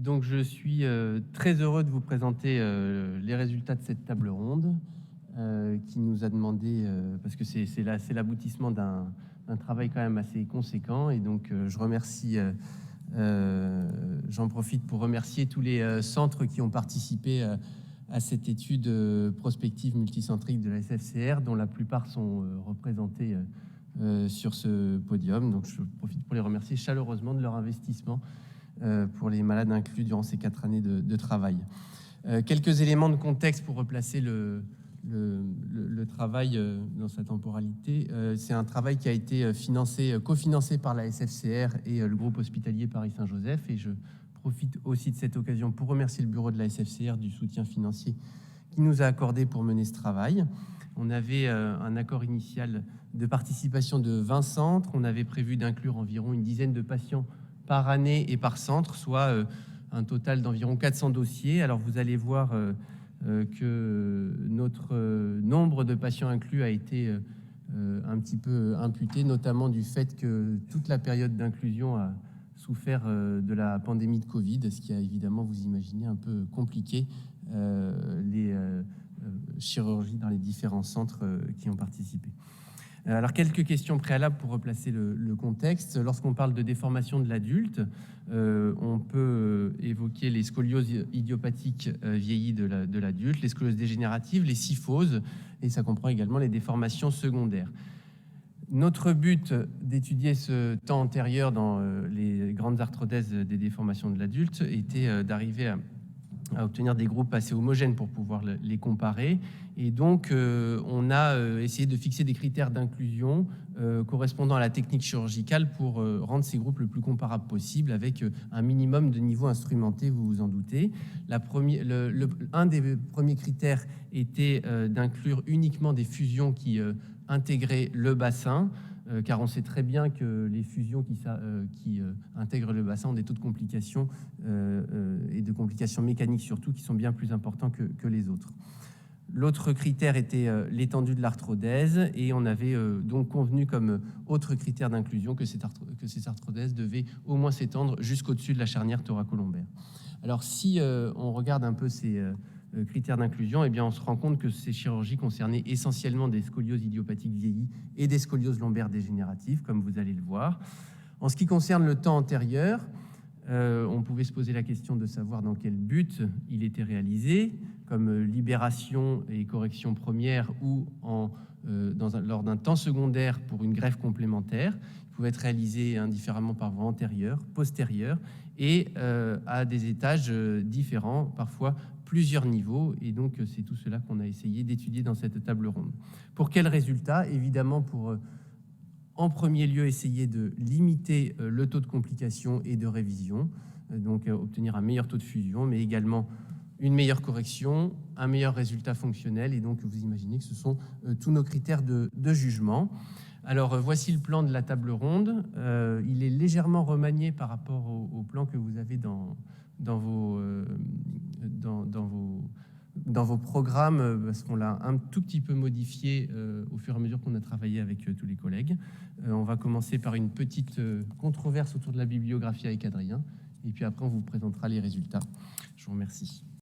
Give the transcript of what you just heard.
Donc je suis très heureux de vous présenter les résultats de cette table ronde qui nous a demandé, parce que c'est l'aboutissement d'un travail quand même assez conséquent, et donc je remercie, j'en profite pour remercier tous les centres qui ont participé à cette étude prospective multicentrique de la SFCR, dont la plupart sont représentés sur ce podium. Donc je profite pour les remercier chaleureusement de leur investissement pour les malades inclus durant ces 4 années de travail. Quelques éléments de contexte pour replacer le travail dans sa temporalité. C'est un travail qui a été cofinancé par la SFCR et le groupe hospitalier Paris-Saint-Joseph, et je profite aussi de cette occasion pour remercier le bureau de la SFCR du soutien financier qui nous a accordé pour mener ce travail. On avait un accord initial de participation de 20 centres. On avait prévu d'inclure environ une dizaine de patients par année et par centre, soit un total d'environ 400 dossiers. Alors vous allez voir que notre nombre de patients inclus a été un petit peu imputé, notamment du fait que toute la période d'inclusion a souffert de la pandémie de Covid, ce qui a évidemment, vous imaginez, un peu compliqué les chirurgies dans les différents centres qui ont participé. Alors, quelques questions préalables pour replacer le contexte. Lorsqu'on parle de déformation de l'adulte, on peut évoquer les scolioses idiopathiques vieillies de l'adulte, les scolioses dégénératives, les kyphoses, et ça comprend également les déformations secondaires. Notre but d'étudier ce temps antérieur dans les grandes arthrodèses des déformations de l'adulte était d'arriver à obtenir des groupes assez homogènes pour pouvoir les comparer. Et donc, on a essayé de fixer des critères d'inclusion correspondant à la technique chirurgicale pour rendre ces groupes le plus comparables possible, avec un minimum de niveau instrumenté, vous vous en doutez. Un des premiers critères était d'inclure uniquement des fusions qui intégraient le bassin, car on sait très bien que les fusions qui intègrent le bassin ont des taux de complications et de complications mécaniques surtout qui sont bien plus importants que les autres. L'autre critère était l'étendue de l'arthrodèse, et on avait donc convenu comme autre critère d'inclusion que ces arthrodèses devaient au moins s'étendre jusqu'au-dessus de la charnière thoracolombaire. Alors si on regarde un peu ces critères d'inclusion, eh bien on se rend compte que ces chirurgies concernaient essentiellement des scolioses idiopathiques vieillies et des scolioses lombaires dégénératives, comme vous allez le voir. En ce qui concerne le temps antérieur, on pouvait se poser la question de savoir dans quel but il était réalisé, comme libération et correction première ou lors d'un temps secondaire pour une greffe complémentaire. Il pouvait être réalisé indifféremment par voie antérieure, postérieure, et à des étages différents, parfois plusieurs niveaux, et donc c'est tout cela qu'on a essayé d'étudier dans cette table ronde. Pour quel résultat? Évidemment, pour en premier lieu essayer de limiter le taux de complications et de révision, donc obtenir un meilleur taux de fusion, mais également une meilleure correction, un meilleur résultat fonctionnel, et donc vous imaginez que ce sont tous nos critères de jugement. Alors voici le plan de la table ronde. Il est légèrement remanié par rapport au plan que vous avez dans vos programmes, parce qu'on l'a un tout petit peu modifié au fur et à mesure qu'on a travaillé avec tous les collègues. On va commencer par une petite controverse autour de la bibliographie avec Adrien, et puis après on vous présentera les résultats. Je vous remercie.